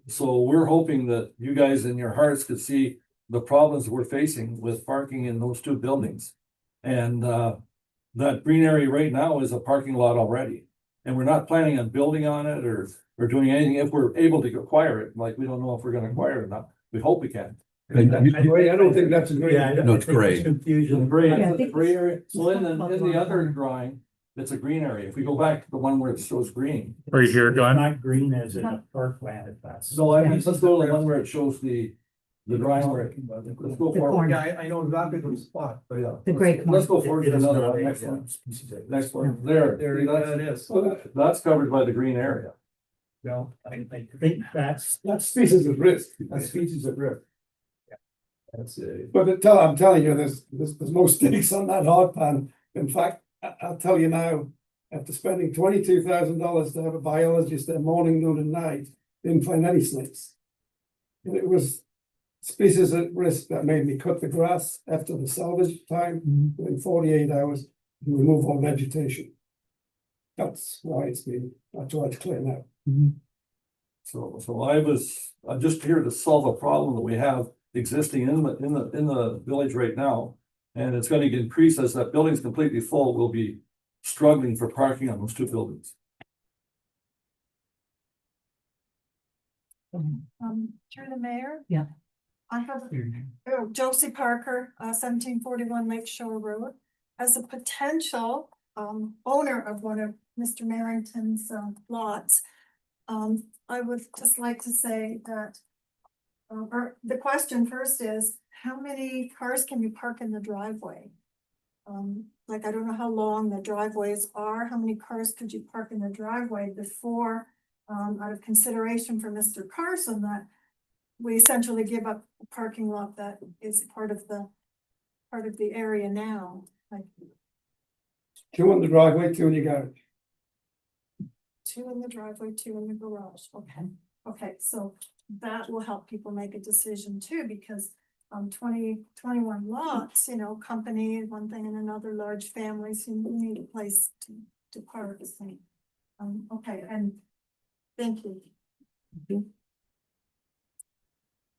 So we're hoping that you guys in your hearts could see the problems we're facing with parking in those 2 buildings. And that green area right now is a parking lot already. And we're not planning on building on it or doing anything if we're able to acquire it. Like, we don't know if we're gonna acquire it or not. We hope we can. I don't think that's a great. No, it's gray. Confusion. Gray, Yeah, I it's a think gray it's- area. So in the other drawing, it's a green area. If we go back to the one where it shows green. Right here, It's Glenn. not green as in a parkland, if that's. So let's go to the one where it shows the drawing where let's go The forward. corner. Yeah, I know exactly the spot. Oh, yeah. The gray Let's go It- forward it to is another not one, a, next one, specific- next one, there. There See, it that's- is. That's covered by the green area. No, I think that's, species at risk. that's species at risk. That's it. But I'm telling you, there's no stakes on that hard pan. In fact, I'll tell you now, after spending $22,000 to have a biologist there morning, noon and night, didn't find any snakes. And it was species at risk that made me cut the grass after the salvage time, within 48 hours, and remove all vegetation. That's why I tried to clear now. So I'm just here to solve a problem that we have existing in the village right now. And it's gonna increase as that building's completely full, we'll be struggling for parking on those 2 buildings. Through the mayor? Yeah. I have, Josie Parker, 1741 Lake Shore Road, as a potential, owner of one of Mr. Merrington's, lots. I would just like to say that, or the question first is, how many cars can you park in the driveway? Like, I don't know how long the driveways are, how many cars could you park in the driveway before, out of consideration for Mr. Carson, that we essentially give up a parking lot that is part of the area now, like Two in the driveway, two in your garage. 2 in the driveway, 2 in the garage, okay. Okay, so that will help people make a decision too, because 21 lots, you know, company, one thing and another, large families, you need a place to park, I think. Okay, and thank you.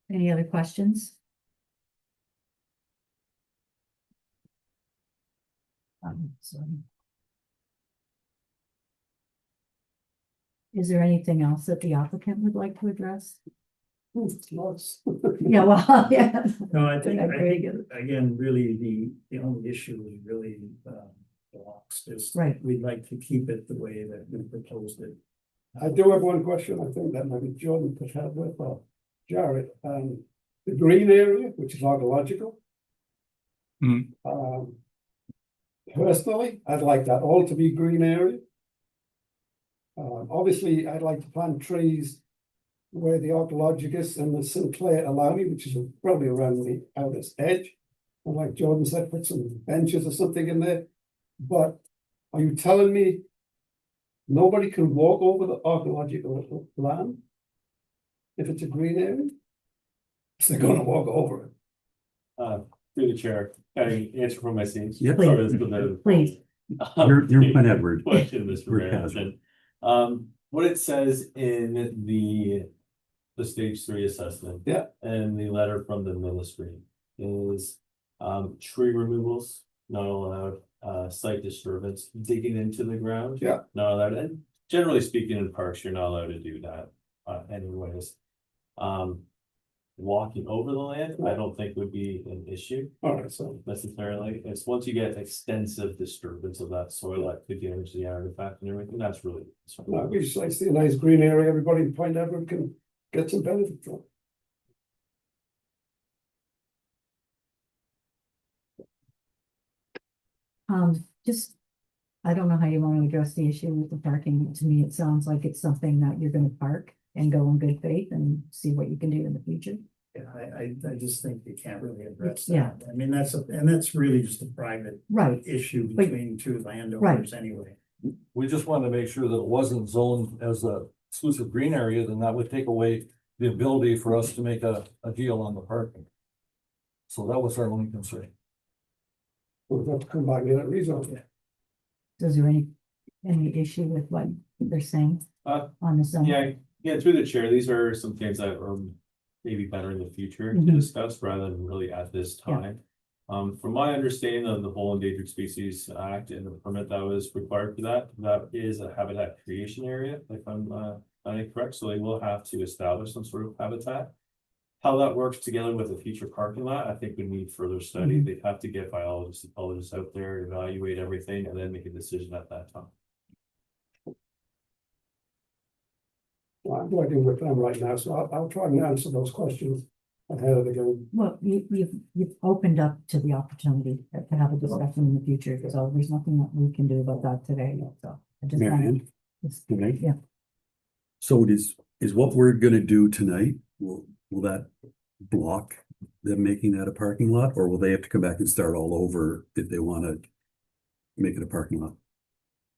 Any other questions? So. Is there anything else that the applicant would like to address? Lots. Yeah, well, yeah. No, I think, Very good. again, really, the only issue is really, blocks, just. Right. We'd like to keep it the way that we proposed it. I do have one question, I think that maybe Jordan could help with, or Jared, the green area, which is archaeological. Personally, I'd like that all to be green area. Obviously, I'd like to plant trees where the Archaeologicus and the Sinclair allow me, which is probably around the outer's edge. And like Jordan said, put some benches or something in there. But are you telling me nobody can walk over the archaeological land if it's a green area? So they're gonna walk over it. Through the chair, can I answer from my seat? Yeah. Sorry, this is a bit of- Please. You're Prince Edward. Question, Mr. We're Mayor. casual. What it says in the stage 3 assessment. Yeah. And the letter from the ministry is, tree removals, not allowed, site disturbance, digging into the ground. Yeah. Not allowed, and generally speaking in parks, you're not allowed to do that, anyways. Walking over the land, I don't think would be an issue. All right, so Necessarily, it's once you get extensive disturbance of that soil that could damage the artifact and everything, that's really. we just like to see a nice green area, everybody in Point Edward can get some benefit from. Just, I don't know how you want to address the issue with the parking. To me, it sounds like it's something that you're gonna park and go in good faith and see what you can do in the future. Yeah, I just think you can't really address Yeah. that. I mean, that's really just a private Right, issue But- between two landowners anyway. We just wanted to make sure that it wasn't zoned as a exclusive green area, then that would take away the ability for us to make a deal on the parking. So that was our only concern. We'll have to come back to that rezone. is there any issue with what they're saying on the zone? Yeah, through the chair, these are some things that are maybe better in the future to Mhm. discuss rather than really at this Yeah. time. From my understanding of the whole Endangered Species Act and the permit that was required for that is a habitat creation area, if I'm not incorrect, so they will have to establish some sort of habitat. How that works together with a future parking lot, I think we need further study. They have to get biologists, ecologists out there, evaluate everything, and then make a decision at that time. Well, I'm working with them right now, so I'll try and answer those questions ahead of the game. Well, you've opened up to the opportunity to have a discussion in the future, so there's nothing that we can do about that today, so. I just wanna- Marianne? just- Okay. Yeah. So is what we're gonna do tonight, will that block them making that a parking lot, or will they have to come back and start all over if they wanna make it a parking lot?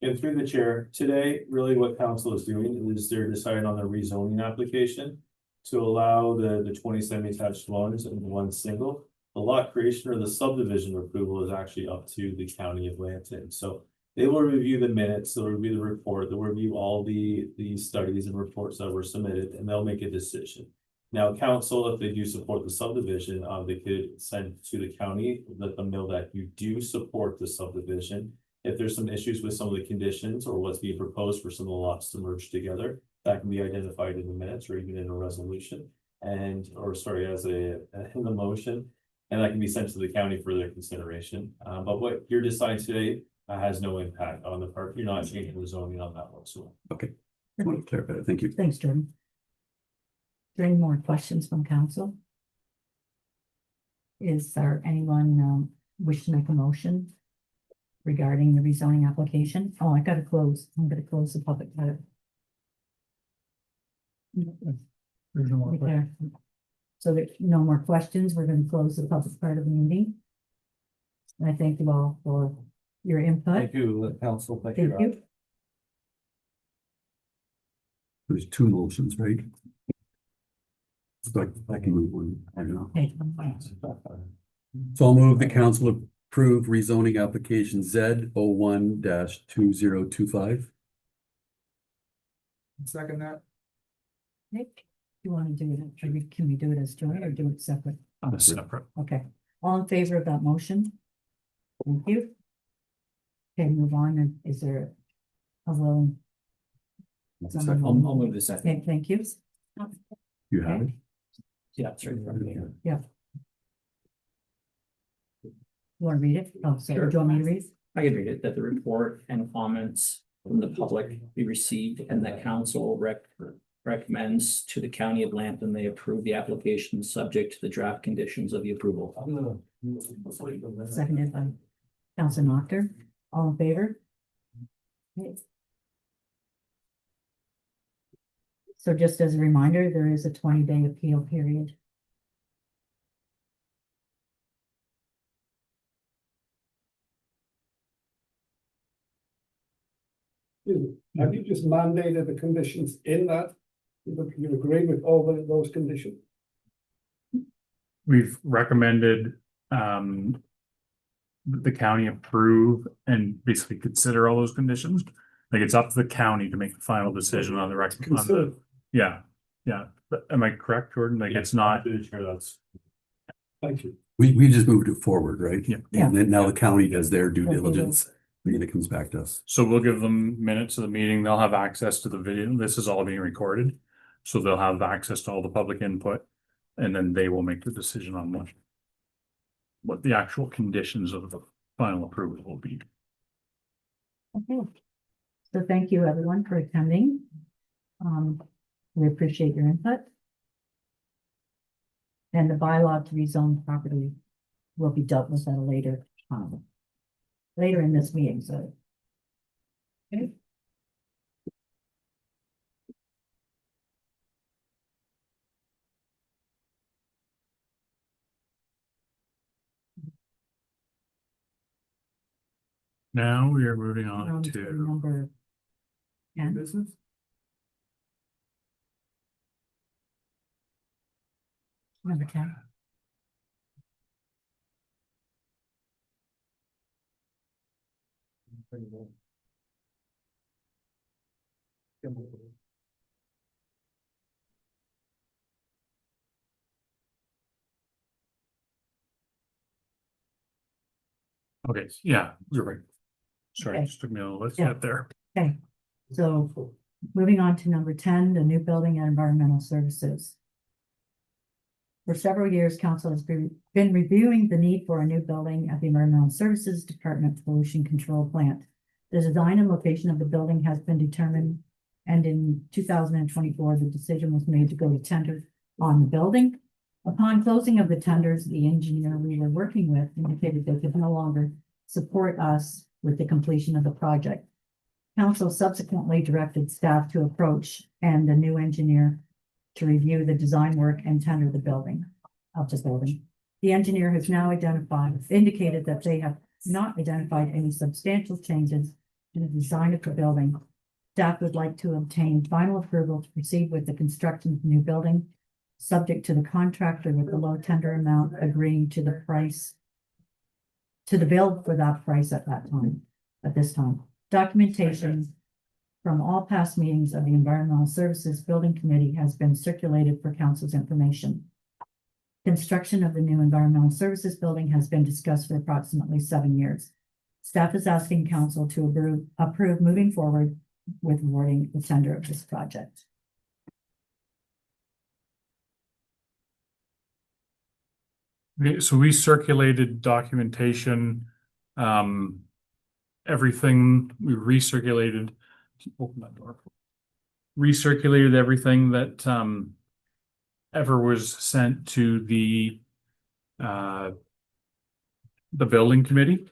And through the chair, today, really what council is doing is they're deciding on the rezoning application to allow the 20 semi-detached dwellings in one single. The lot creation or the subdivision approval is actually up to the county of Lambton. So they will review the minutes, they'll review the report, they'll review all the studies and reports that were submitted, and they'll make a decision. Now, council, if they do support the subdivision, they could send to the county, let them know that you do support the subdivision. If there's some issues with some of the conditions or what's being proposed for some of the lots to merge together, that can be identified in the minutes or even in a resolution. And, or sorry, as in the motion, and that can be sent to the county for their consideration. But what you're deciding today has no impact on the park. You're not changing the zoning on that whatsoever. Okay. I want to clarify that. Thank you. Thanks, Jordan. Is there any more questions from council? Is there anyone wish to make a motion regarding the rezoning application? Oh, I gotta close. I'm gonna close the public part. There's no more Right questions. there. So there's no more questions. We're gonna close the public part of the meeting. And I thank you all for your input. Thank you, council. Thank you. Thank you. There's two motions, right? So I can move one. I don't know. Okay. So I'll move the council approve rezoning application Z 01-2025. Second that. Nick, you wanna do it? Can we do it as joint or do it separate? Separate. Okay, all in favor of that motion? Thank you. Okay, move on, and is there a will? Second. I'll move the second. Okay, thank you. You have it? Yeah, it's right in front of me. You wanna read it? Oh, sorry, Sure. do you want me to read? I can read it, that the report and comments from the public be received and that council recommends to the county of Lambton, they approve the application subject to the draft conditions of the approval. I'm gonna. Seconded by Council Noctor, all in favor? Okay. So just as a reminder, there is a 20-day appeal period. Have you just mandated the conditions in that? You agree with all those conditions? We've recommended the county approve and basically consider all those conditions. Like it's up to the county to make the final decision on the Consider. yeah, but am I correct, Jordan? Like it's not, That's Thank you. We just moved it forward, right? Yeah. And then now the county does their due Okay. diligence, and then it comes back to us. so we'll give them minutes of the meeting. They'll have access to the video. This is all being recorded. So they'll have access to all the public input and then they will make the decision on what the actual conditions of the final approval will be. Okay. So thank you everyone for attending. We appreciate your input. And the bylaw to rezone property will be dealt with at a later in this meeting, so. Okay. Now we are moving on To to number 10. Business? Number 10. okay, yeah, you're right. Sorry, Okay. just took me a little bit to Yeah. get there. Okay, so moving on to number 10, the new building and environmental services. For several years, council has been reviewing the need for a new building at the Environmental Services Department Pollution Control Plant. The design and location of the building has been determined, and in 2024, the decision was made to go to tender on the building. Upon closing of the tenders, the engineer we were working with indicated they could no longer support us with the completion of the project. Council subsequently directed staff to approach and the new engineer to review the design work and tender the building. The engineer has now indicated that they have not identified any substantial changes in the design of the building. Staff would like to obtain final approval to proceed with the construction of the new building, subject to the contractor with the low tender amount agreeing to the price to the bill for that price at this time. Documentation from all past meetings of the Environmental Services Building Committee has been circulated for council's information. Construction of the new Environmental Services Building has been discussed for approximately 7 years. Staff is asking council to approve moving forward with awarding the tender of this project. Okay, so we circulated documentation, everything, we recirculated. Open that door. Recirculated everything that, ever was sent to the building committee.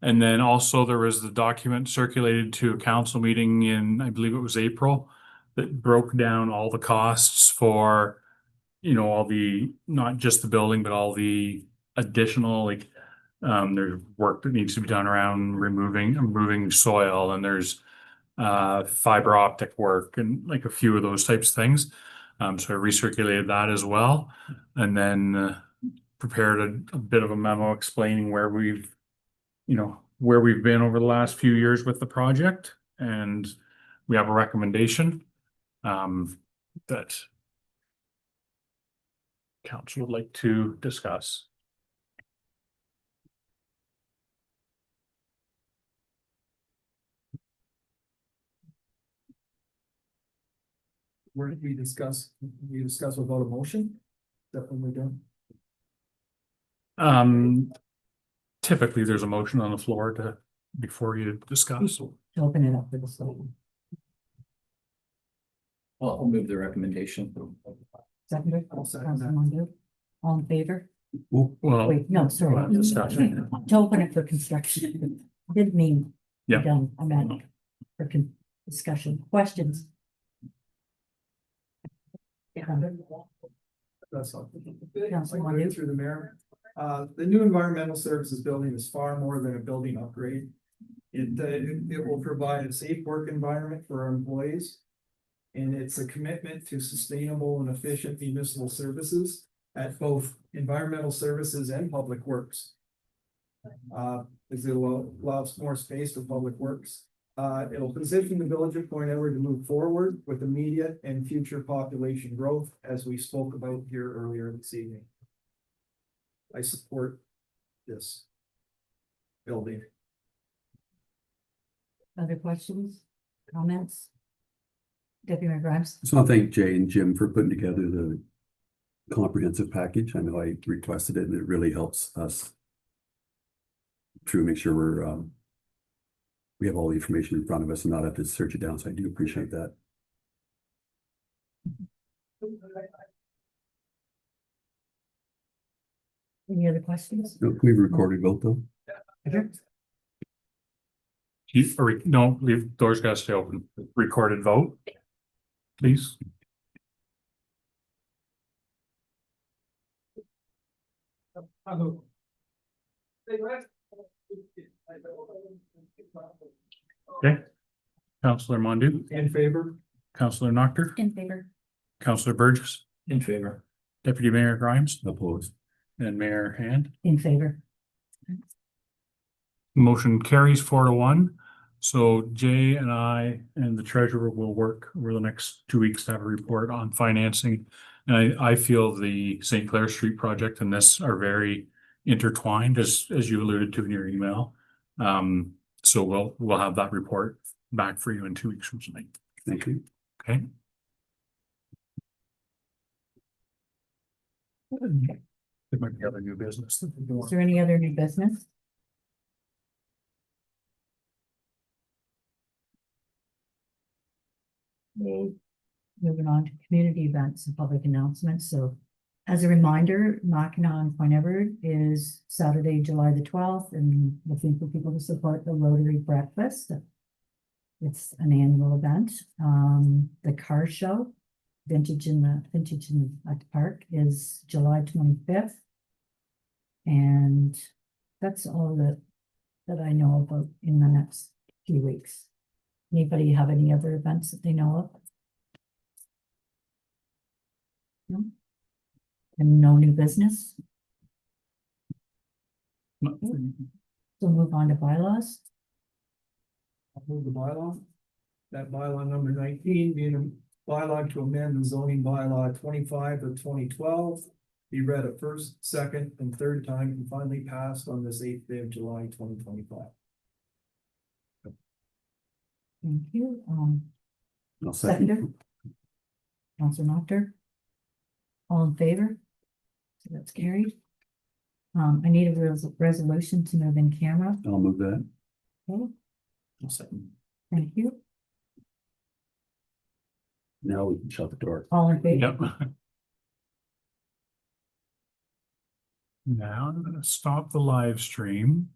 And then also there was the document circulated to a council meeting in, I believe it was April, that broke down all the costs for, you know, all the, not just the building, but all the additional, like, there's work that needs to be done around removing soil, and there's fiber optic work and like a few of those types of things. So I recirculated that as well, and then prepared a bit of a memo explaining where we've, you know, where we've been over the last few years with the project, and we have a recommendation that council would like to discuss. Where did we discuss about a motion? That when we're done? Typically, there's a motion on the floor before you discuss. To open it up for discussion. I'll move the recommendation. Seconder? I'll second that. Councilor Mondale? All in favor? Well, Well, Wait, no, sorry. discussion. To open it for construction. Didn't mean. Yeah. Done, I meant for discussion, questions. That's all. Councilor I'll go Mondale? through the mayor. The new environmental services building is far more than a building upgrade. It will provide a safe work environment for our employees. And it's a commitment to sustainable and efficient municipal services at both environmental services and public works. As it allows more space for public works. It'll position the village of Point Edward to move forward with immediate and future population growth, as we spoke about here earlier this evening. I support this building. Other questions, comments? Deputy Mayor Grimes? just want to thank Jay and Jim for putting together the comprehensive package. I know I requested it and it really helps us to make sure we have all the information in front of us and not have to search it down. So I do appreciate that. Any other questions? No, can we record a vote though? No, leave, doors gotta stay open. Recorded vote. Please. Okay. Councillor Mondu, In favor? Councillor Noctor, In favor. Councillor Burgess, In favor. Deputy Mayor Grimes, Opposed. and Mayor Hand. In favor. Motion carries 4-1. So Jay and I and the treasurer will work over the next 2 weeks to have a report on financing. And I feel the St. Clair Street project and this are very intertwined, as you alluded to in your email. So we'll have that report back for you in 2 weeks from tonight. Thank you. Okay. There might be other new business. Is there any other new business? Okay, moving on to community events and public announcements. So as a reminder, Mackinac and Point Edward is Saturday, July the 12th, and looking for people to support the Rotary Breakfast. It's an annual event. The car show, Vintage at the Park, is July 25th. And that's all that I know about in the next few weeks. Anybody have any other events that they know of? No? And no new business? So move on to bylaws. I'll move the bylaw. That bylaw number 19 being a bylaw to amend the zoning bylaw 25 of 2012. Be read a first, second, and third time and finally passed on this 8th day of July 2025. Thank you. I'll second. Seconder? Councilor Noctor? All in favor? So that's carried. I need a resolution to move in camera. I'll move that. Okay, I'll second. thank you. Now we can shut the door. All in favor? Yep. Now I'm gonna stop the live stream.